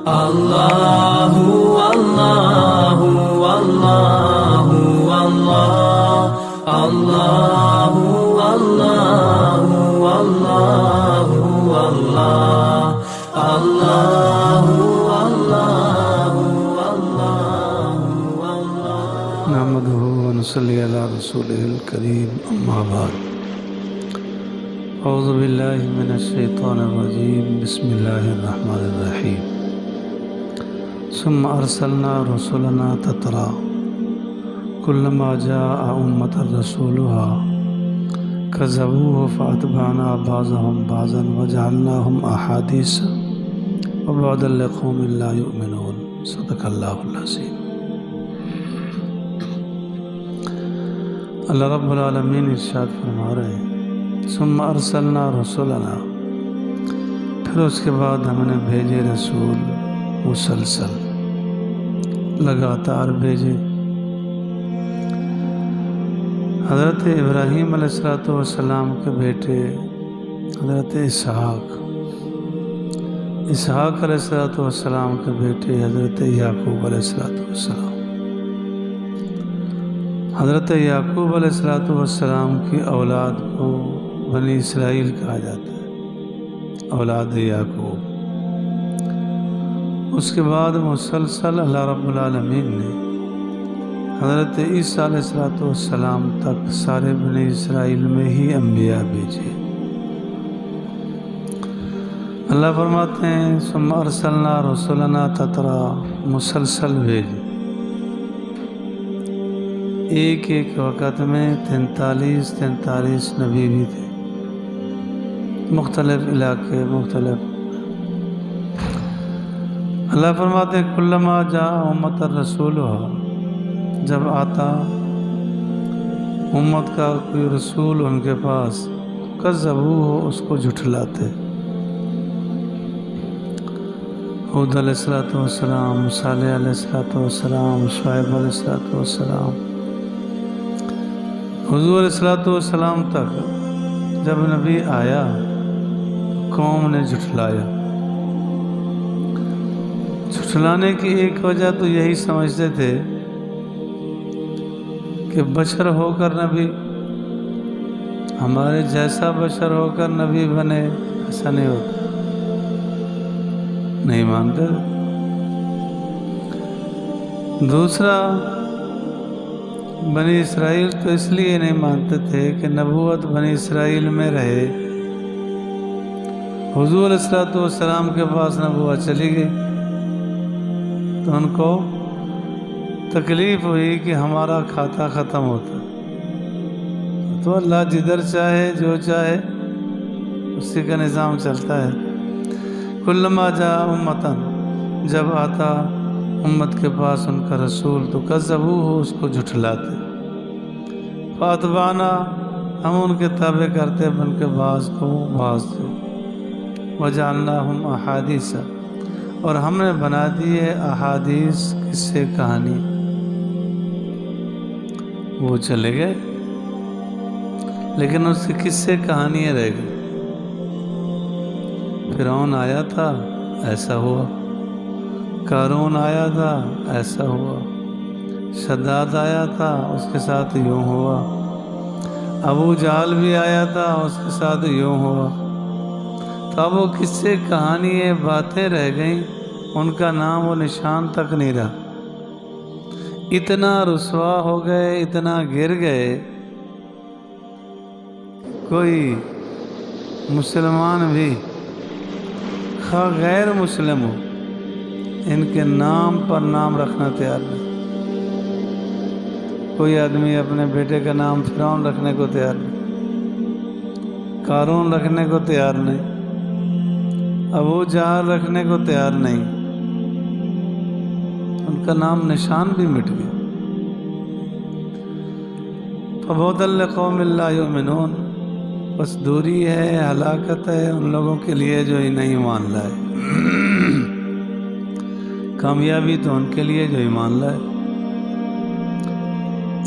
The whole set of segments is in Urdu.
Allahu Allahu Allahu Allahu Allahu Allahu Allahu نحمده ونصلي على رسوله الكريم أما بعد أعوذ بالله من الشيطان الرجيم بسم الله الرحمن الرحيم ثم أرسلنا رسلنا تترى كلما جاء أمة رسولها كذبوه فأتبعنا بعضهم بعضا وجعلناهم أحاديث وبعدا لقوم لا يؤمنون صدق الله العظيم۔ اللہ رب العالمین ارشاد فرما رہے ہیں ثم ارسلنا رسولنا، پھر اس کے بعد ہم نے بھیجے رسول، مسلسل لگاتار بھیجے۔ حضرت ابراہیم علیہ السلام کے بیٹے حضرت اسحاق علیہ السلام کے بیٹے حضرت یعقوب علیہ السلام، حضرت یعقوب علیہ السلام کی اولاد کو بنی اسرائیل کہا جاتا ہے، اولاد یعقوب۔ اس کے بعد مسلسل اللہ رب العالمین نے حضرت عیسیٰ علیہ السلام تک سارے بنی اسرائیل میں ہی انبیاء بھیجے۔ اللہ فرماتے ہیں ثم ارسلنا رسلنا تترا، مسلسل بھیجے، ایک وقت میں 43 نبی بھی تھے، مختلف علاقے مختلف۔ اللہ فرماتے ہیں کلما جاء امت رسولها، جب آتا امت کا کوئی رسول ان کے پاس، کذبوہ، اس کو جھٹلاتے۔ ہود علیہ السلام، صالح علیہ السلام، شعیب علیہ السلام، حضور علیہ السلام تک جب نبی آیا قوم نے جھٹلایا۔ جھٹلانے کی ایک وجہ تو یہی سمجھتے تھے کہ بشر ہو کر نبی، ہمارے جیسا بشر ہو کر نبی بنے، ایسا نہیں ہوتا، نہیں مانتے۔ دوسرا، بنی اسرائیل تو اس لیے نہیں مانتے تھے کہ نبوت بنی اسرائیل میں رہے، حضور علیہ السلام کے پاس نبوت چلی گئی تو ان کو تکلیف ہوئی کہ ہمارا کھاتا ختم ہوتا، تو اللہ جدھر چاہے جو چاہے اسی کا نظام چلتا ہے۔ کلما جاء امتن، جب آتا امت کے پاس ان کا رسول تو کذبوہ، اس کو جھٹلاتے۔ فاتبعنا، ہم ان کے تابع کرتے بن کے بعض کو بعض سے، وجعلناہم احادیث، اور ہم نے بنا دیے احادیث، قصے کہانی۔ وہ چلے گئے لیکن اس کی قصے کہانیاں رہ گئی۔ فرعون آیا تھا، ایسا ہوا، قارون آیا تھا، ایسا ہوا، شداد آیا تھا، اس کے ساتھ یوں ہوا، ابو جہل بھی آیا تھا، اس کے ساتھ یوں ہوا۔ تو اب وہ قصے کہانیاں باتیں رہ گئیں، ان کا نام و نشان تک نہیں رہا۔ اتنا رسوا ہو گئے، اتنا گر گئے، کوئی مسلمان بھی خواہ غیر مسلم ہو، ان کے نام پر نام رکھنا تیار نہیں۔ کوئی آدمی اپنے بیٹے کا نام فرعون رکھنے کو تیار نہیں، قارون رکھنے کو تیار نہیں، ابو جہل رکھنے کو تیار نہیں، ان کا نام نشان بھی مٹ گیا۔ فبعدا لقوم لا یؤمنون، بس دوری ہے، ہلاکت ہے ان لوگوں کے لیے جو نہیں مان لائے، کامیابی تو ان کے لیے جو ایمان لائے۔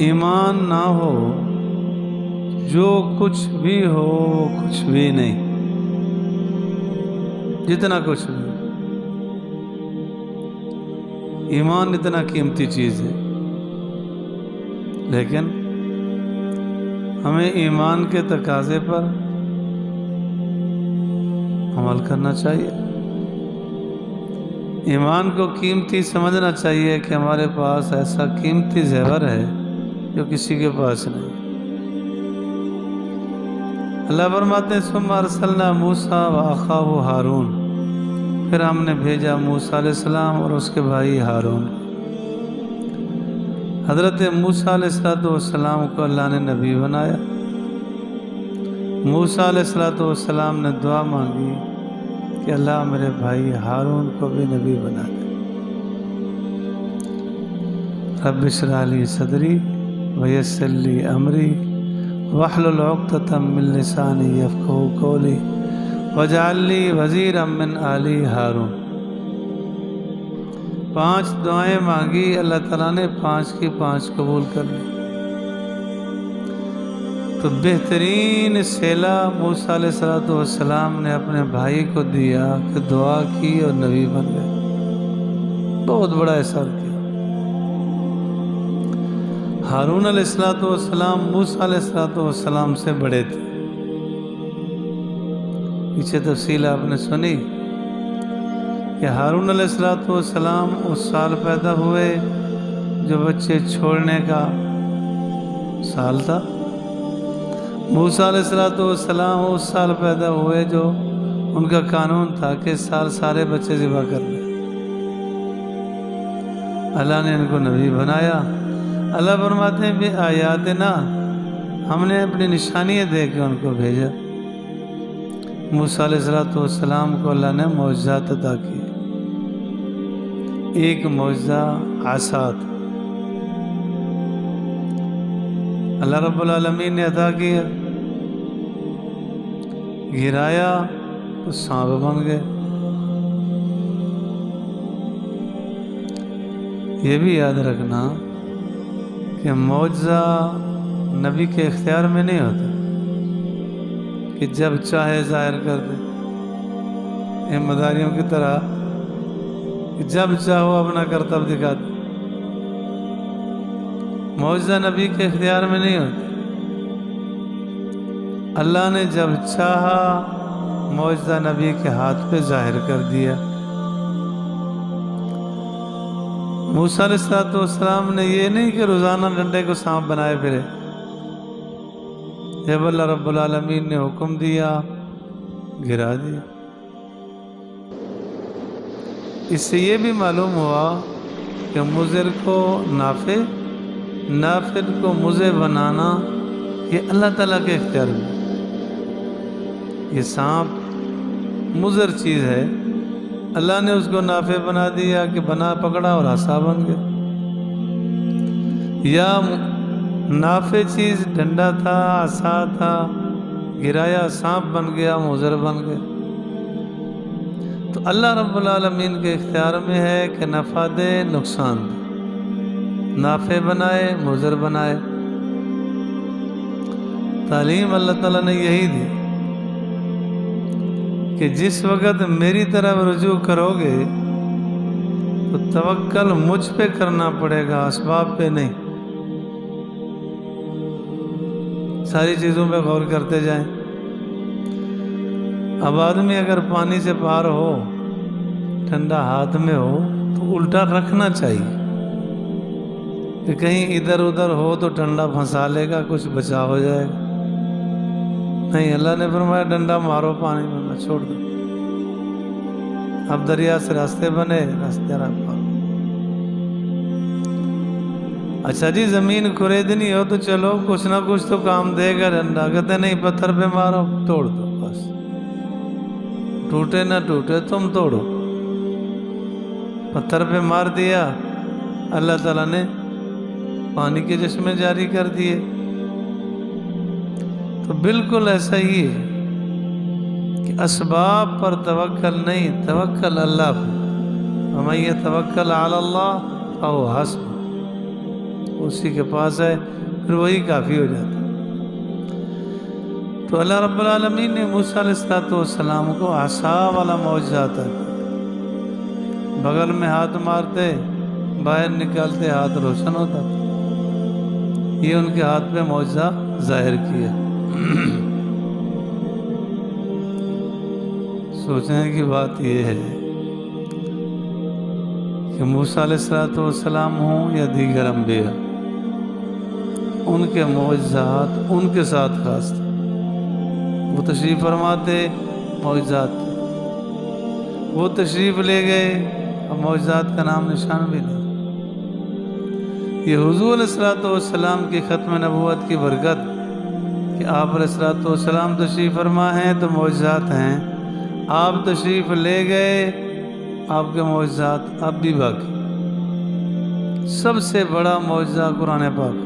ایمان نہ ہو جو کچھ بھی ہو وہ کچھ بھی نہیں، جتنا کچھ بھی، ایمان اتنا قیمتی چیز ہے، لیکن ہمیں ایمان کے تقاضے پر عمل کرنا چاہیے، ایمان کو قیمتی سمجھنا چاہیے کہ ہمارے پاس ایسا قیمتی زیور ہے جو کسی کے پاس نہیں۔ اللہ فرماتے ہیں ثم ارسلنا موسیٰ واخاہ ہارون، پھر ہم نے بھیجا موسیٰ علیہ السلام اور اس کے بھائی ہارون۔ حضرت موسیٰ علیہ السلام کو اللہ نے نبی بنایا۔ موسیٰ علیہ السلام نے دعا مانگی کہ اللہ میرے بھائی ہارون کو بھی نبی بنا دے۔ رب اشرح لی صدری ویسر لی امری واحلل عقدۃ من لسانی یفقہوا قولی واجعل لی وزیرا من آلی ہارون۔ 5 دعائیں مانگی، اللہ تعالیٰ نے 5 کی 5 قبول کر لی۔ تو بہترین صلہ موسیٰ علیہ السلام نے اپنے بھائی کو دیا کہ دعا کی اور نبی بن گئے، بہت بڑا اثر کیا۔ ہارون علیہ السلام موسیٰ علیہ السلام سے بڑے تھے، پیچھے تفصیل آپ نے سنی کہ ہارون علیہ السلام اس سال پیدا ہوئے جو بچے چھوڑنے کا سال تھا، موسیٰ علیہ السلام اس سال پیدا ہوئے جو ان کا قانون تھا کہ اس سال سارے بچے ذبح کر لیں۔ اللہ نے ان کو نبی بنایا۔ اللہ فرماتے ہیں بے آیاتنا، ہم نے اپنی نشانیاں دے کے ان کو بھیجا۔ موسیٰ علیہ السلام کو اللہ نے معجزات عطا کیے۔ ایک معجزہ عصا تھا، اللہ رب العالمین نے عطا کیا، گرایا تو سانپ بن گئے۔ یہ بھی یاد رکھنا کہ معجزہ نبی کے اختیار میں نہیں ہوتا کہ جب چاہے ظاہر کر دے، یہ مداریوں کی طرح کہ جب چاہو اپنا کرتب دکھا دے۔ معجزہ نبی کے اختیار میں نہیں ہوتا، اللہ نے جب چاہا معجزہ نبی کے ہاتھ پہ ظاہر کر دیا۔ موسیٰ علیہ السلام نے یہ نہیں کہ روزانہ ڈنڈے کو سانپ بنائے پھرے، جب اللہ رب العالمین نے حکم دیا گرا دیا۔ اس سے یہ بھی معلوم ہوا کہ مضر کو نافع، نافع کو مضر بنانا یہ اللہ تعالیٰ کے اختیار میں۔ یہ سانپ مضر چیز ہے، اللہ نے اس کو نافع بنا دیا کہ بنا پکڑا اور عصا بن گیا، یا نافع چیز ڈنڈا تھا، عصا تھا، گرایا سانپ بن گیا، مضر بن گیا۔ تو اللہ رب العالمین کے اختیار میں ہے کہ نفع دے نقصان دے، نافع بنائے مضر بنائے۔ تعلیم اللہ تعالیٰ نے یہی دی کہ جس وقت میری طرف رجوع کرو گے تو توکل مجھ پہ کرنا پڑے گا، اسباب پہ نہیں۔ ساری چیزوں پہ غور کرتے جائیں۔ اب آدمی اگر پانی سے پار ہو، ٹھنڈا ہاتھ میں ہو تو الٹا رکھنا چاہیے کہ کہیں ادھر ادھر ہو تو ٹھنڈا پھنسا لے گا، کچھ بچا ہو جائے گا۔ نہیں، اللہ نے فرمایا ڈنڈا مارو پانی میں، نہ چھوڑ دو۔ اب دریا سے راستے بنے، راستے پارو۔ اچھا جی، زمین خریدنی ہو تو چلو کچھ نہ کچھ تو کام دے گا ڈنڈا، کہتے نہیں پتھر پہ مارو، توڑ دو بس، ٹوٹے نہ ٹوٹے تم توڑو۔ پتھر پہ مار دیا، اللہ تعالیٰ نے پانی کے چشمے جاری کر دیے۔ تو بالکل ایسا ہی ہے کہ اسباب پر توکل نہیں، توکل اللہ پر۔ وَمَن يَتَوَكَّلْ عَلَى اللَّهِ فَهُوَ حَسْبُهُ، اسی کے پاس ہے، پھر وہی کافی ہو جاتا ہے۔ تو اللہ رب العالمین نے موسیٰ علیہ السلام کو عصا والا معجزہ عطا کیا۔ بغل میں ہاتھ مارتے باہر نکالتے ہاتھ روشن ہوتا تھا۔ یہ ان کے ہاتھ پہ معجزہ ظاہر کیا۔ سوچنے کی بات یہ ہے کہ موسیٰ علیہ السلام ہوں یا دیگر انبیاء، ان کے معجزات ان کے ساتھ خاص تھے۔ وہ تشریف فرماتے، معجزات تھے۔ وہ تشریف لے گئے، اب معجزات کا نام نشان بھی نہیں۔ یہ حضور علیہ السلام کی ختم نبوت کی برکت کہ آپ علیہ السلام تشریف فرما ہیں تو معجزات ہیں، آپ تشریف لے گئے، آپ کے معجزات اب بھی باقی۔ سب سے بڑا معجزہ قرآن پاک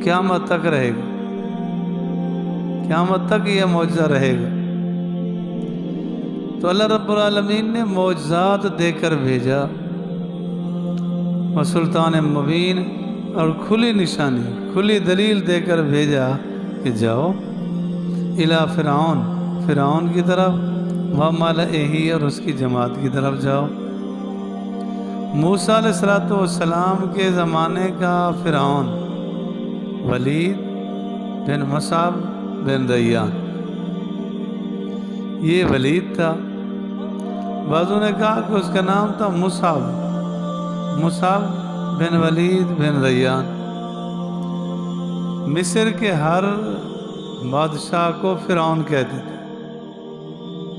قیامت تک رہے گا، قیامت تک یہ معجزہ رہے گا۔ تو اللہ رب العالمین نے معجزات دے کر بھیجا، سلطان مبین، اور کھلی نشانی، کھلی دلیل دے کر بھیجا کہ جاؤ الی فرعون، فرعون کی طرف، وملئہ، اور اس کی جماعت کی طرف جاؤ۔ موسیٰ علیہ السلام کے زمانے کا فرعون ولید بن مصعب بن ریان، یہ ولید تھا۔ بعضوں نے کہا کہ اس کا نام تھا مصعب بن ولید بن ریان۔ مصر کے ہر بادشاہ کو فرعون کہتے تھے،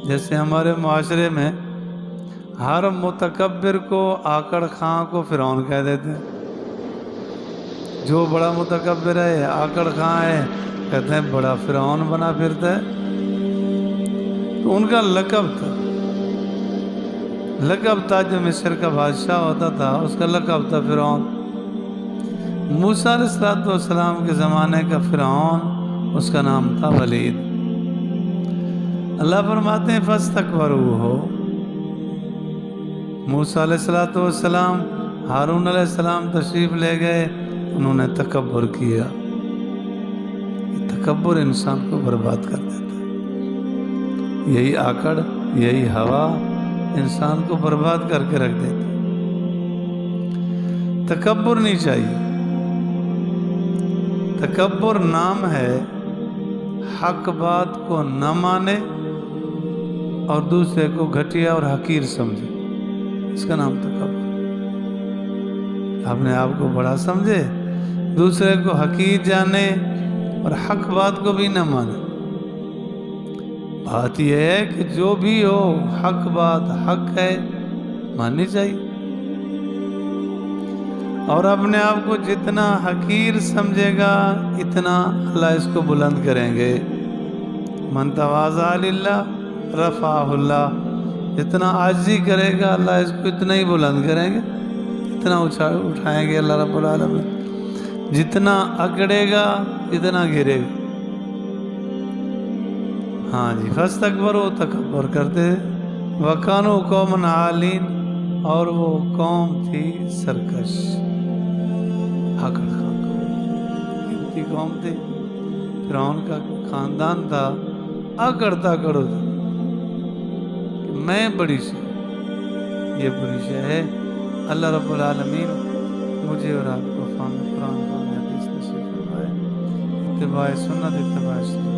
جیسے ہمارے معاشرے میں ہر متکبر کو آکڑ خاں کو فرعون کہہ دیتے ہیں۔ جو بڑا متکبر ہے، آکڑ خاں ہے، کہتے ہیں بڑا فرعون بنا پھرتا ہے۔ تو ان کا لقب تھا جو مصر کا بادشاہ ہوتا تھا، اس کا لقب تھا فرعون۔ موسیٰ علیہ السلام کے زمانے کا فرعون، اس کا نام تھا ولید۔ اللہ فرماتے ہیں فاستکبروا، موسیٰ علیہ السلام، ہارون علیہ السلام تشریف لے گئے، انہوں نے تکبر کیا۔ تکبر انسان کو برباد کر دیتا ہے، یہی آکڑ، یہی ہوا انسان کو برباد کر کے رکھ دیتا ہے۔ تکبر نہیں چاہیے۔ تکبر نام ہے حق بات کو نہ مانے اور دوسرے کو گھٹیا اور حقیر سمجھے، اس کا نام تکبر۔ اپنے آپ کو بڑا سمجھے، دوسرے کو حقیر جانے اور حق بات کو بھی نہ مانے۔ بات یہ ہے کہ جو بھی ہو حق بات حق ہے، ماننی چاہیے، اور اپنے آپ کو جتنا حقیر سمجھے گا اتنا اللہ اس کو بلند کریں گے۔ من تواضع للہ رفعہ اللہ، جتنا عاجزی کرے گا اللہ اس کو اتنا ہی بلند کریں گے، اتنا اٹھائیں گے اللہ رب العالمین۔ جتنا اکڑے گا اتنا گرے گا۔ ہاں جی، فاستکبروا، تکبر کرتے، وکانوا قوما عالین، اور وہ قوم تھی سرکش، آکڑ خاں قوم، قوم تھی۔ فرعون کا خاندان تھا آکڑ تاکڑ ہوتا کہ میں بڑی شے، یہ بڑی شے ہے۔ اللہ رب العالمین مجھے اور آپ کو فہم قرآن، فہم حدیث نصیب فرمائے، اتباع سنت، اتباع سنت۔